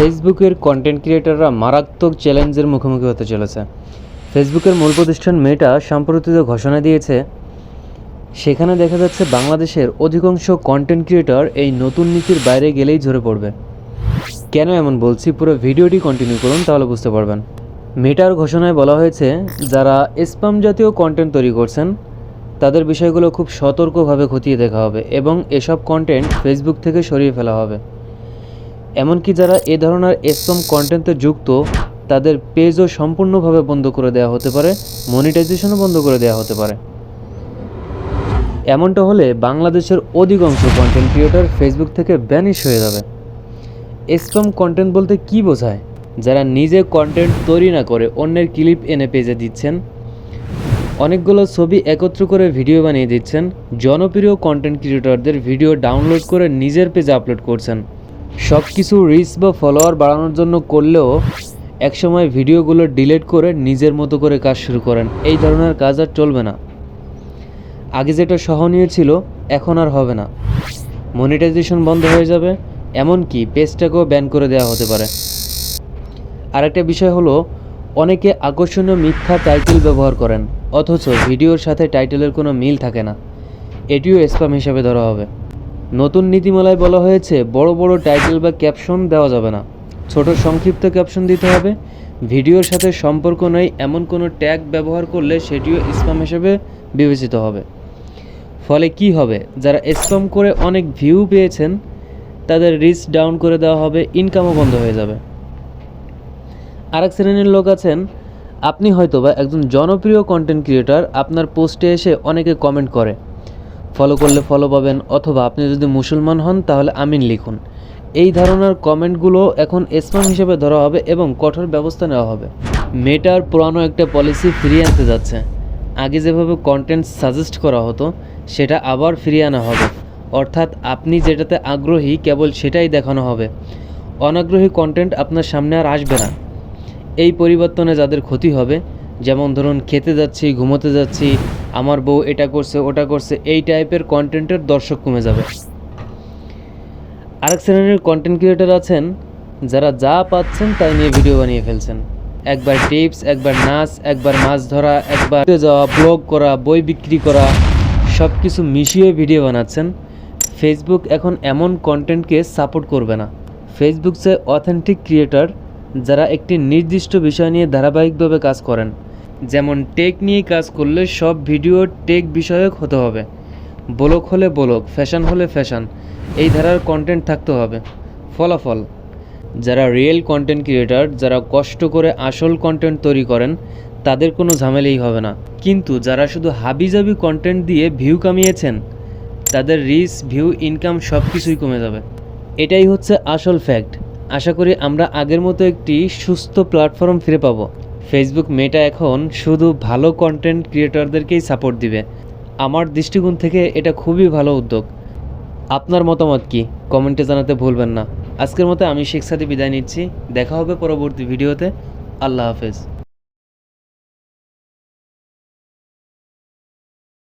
ফেসবুকের কন্টেন্ট ক্রিয়েটররা মারাত্মক চ্যালেঞ্জের মুখোমুখি হতে চলেছে। ফেসবুকের মূল প্রতিষ্ঠান মেটা সম্প্রতি ঘোষণা দিয়েছে, সেখানে দেখা যাচ্ছে বাংলাদেশের অধিকাংশ কন্টেন্ট ক্রিয়েটর এই নতুন নীতির বাইরে গেলেই ঝরে পড়বে। কেন এমন বলছি, পুরো ভিডিওটি কন্টিনিউ করুন, তাহলে বুঝতে পারবেন। মেটার ঘোষণায় বলা হয়েছে, যারা স্প্যাম জাতীয় কন্টেন্ট তৈরি করছেন তাদের বিষয়গুলো খুব সতর্কভাবে খতিয়ে দেখা হবে এবং এসব কন্টেন্ট ফেসবুক থেকে সরিয়ে ফেলা হবে। এমনকি যারা এ ধরনের স্প্যাম কন্টেন্টে যুক্ত তাদের পেজও সম্পূর্ণভাবে বন্ধ করে দেওয়া হতে পারে, মনিটাইজেশনও বন্ধ করে দেওয়া হতে পারে। এমনটা হলে বাংলাদেশের অধিকাংশ কন্টেন্ট ক্রিয়েটর ফেসবুক থেকে ব্যানিশ হয়ে যাবে। স্প্যাম কন্টেন্ট বলতে কী বোঝায়? যারা নিজে কন্টেন্ট তৈরি না করে অন্যের ক্লিপ এনে পেজে দিচ্ছেন, অনেকগুলো ছবি একত্র করে ভিডিও বানিয়ে দিচ্ছেন, জনপ্রিয় কন্টেন্ট ক্রিয়েটরদের ভিডিও ডাউনলোড করে নিজের পেজে আপলোড করছেন। সব কিছু রিচ বা ফলোয়ার বাড়ানোর জন্য করলেও একসময় ভিডিওগুলো ডিলিট করে নিজের মতো করে কাজ শুরু করেন। এই ধরনের কাজ আর চলবে না। আগে যেটা সহনীয় ছিল এখন আর হবে না। মনিটাইজেশন বন্ধ হয়ে যাবে, এমনকি পেজটাকেও ব্যান করে দেওয়া হতে পারে। আরেকটা বিষয় হলো, অনেকে আকর্ষণীয় মিথ্যা টাইটেল ব্যবহার করেন অথচ ভিডিওর সাথে টাইটেলের কোনো মিল থাকে না। এটিও স্প্যাম হিসেবে ধরা হবে। নতুন নীতিমালায় বলা হয়েছে, বড় বড় টাইটেল বা ক্যাপশন দেওয়া যাবে না, ছোট সংক্ষিপ্ত ক্যাপশন দিতে হবে। ভিডিওর সাথে সম্পর্ক নেই এমন কোনো ট্যাগ ব্যবহার করলে সেটিও স্প্যাম হিসেবে বিবেচিত হবে। ফলে কি হবে, যারা স্প্যাম করে অনেক ভিউ পেয়েছেন তাদের রিচ ডাউন করে দেওয়া হবে, ইনকামও বন্ধ হয়ে যাবে। আরেক শ্রেণীর লোক আছেন, আপনি হয়তোবা একজন জনপ্রিয় কন্টেন্ট ক্রিয়েটর, আপনার পোস্টে এসে অনেকে কমেন্ট করে, ফলো করলে ফলো পাবেন, অথবা আপনি যদি মুসলমান হন তাহলে আমিন লিখুন। এই ধরনের কমেন্টগুলো এখন স্প্যাম হিসেবে ধরা হবে এবং কঠোর ব্যবস্থা নেওয়া হবে। মেটার পুরানো একটা পলিসি ফিরিয়ে আনতে যাচ্ছে। আগে যেভাবে কন্টেন্ট সাজেস্ট করা হতো সেটা আবার ফিরিয়ে আনা হবে, অর্থাৎ আপনি যেটাতে আগ্রহী কেবল সেটাই দেখানো হবে, অনাগ্রহী কন্টেন্ট আপনার সামনে আর আসবে না। এই পরিবর্তনে যাদের ক্ষতি হবে, যেমন ধরুন খেতে যাচ্ছি, ঘুমোতে যাচ্ছি, আমার বউ এটা করছে ওটা করছে, এই টাইপের কন্টেন্টের দর্শক কমে যাবে। আরেক শ্রেণীর কন্টেন্ট ক্রিয়েটর আছেন, যারা যা পাচ্ছেন তাই নিয়ে ভিডিও বানিয়ে ফেলছেন। একবার টিপস, একবার নাচ, একবার মাছ ধরা, একবার যাওয়া, ব্লগ করা, বই বিক্রি করা, সব কিছু মিশিয়ে ভিডিও বানাচ্ছেন। ফেসবুক এখন এমন কন্টেন্টকে সাপোর্ট করবে না। ফেসবুক চায় অথেন্টিক ক্রিয়েটর, যারা একটি নির্দিষ্ট বিষয় নিয়ে ধারাবাহিকভাবে কাজ করেন। যেমন টেক নিয়ে কাজ করলে সব ভিডিও টেক বিষয়ক হতে হবে, ব্লগ হলে ব্লগ, ফ্যাশন হলে ফ্যাশন, এই ধারার কন্টেন্ট থাকতে হবে। ফলাফল, যারা রিয়েল কন্টেন্ট ক্রিয়েটর, যারা কষ্ট করে আসল কন্টেন্ট তৈরি করেন তাদের কোনো ঝামেলাই হবে না। কিন্তু যারা শুধু হাবিজাবি কন্টেন্ট দিয়ে ভিউ কামিয়েছেন তাদের রিচ, ভিউ, ইনকাম সব কিছুই কমে যাবে। এটাই হচ্ছে আসল ফ্যাক্ট। আশা করি আমরা আগের মতো একটি সুস্থ প্ল্যাটফর্ম ফিরে পাবো। ফেসবুক মেটা এখন শুধু ভালো কন্টেন্ট ক্রিয়েটরদেরকেই সাপোর্ট দিবে। আমার দৃষ্টিকোণ থেকে এটা খুবই ভালো উদ্যোগ। আপনার মতামত কি কমেন্টে জানাতে ভুলবেন না। আজকের মতো আমি শেখ সাদি বিদায় নিচ্ছি। দেখা হবে পরবর্তী ভিডিওতে। আল্লাহ হাফেজ।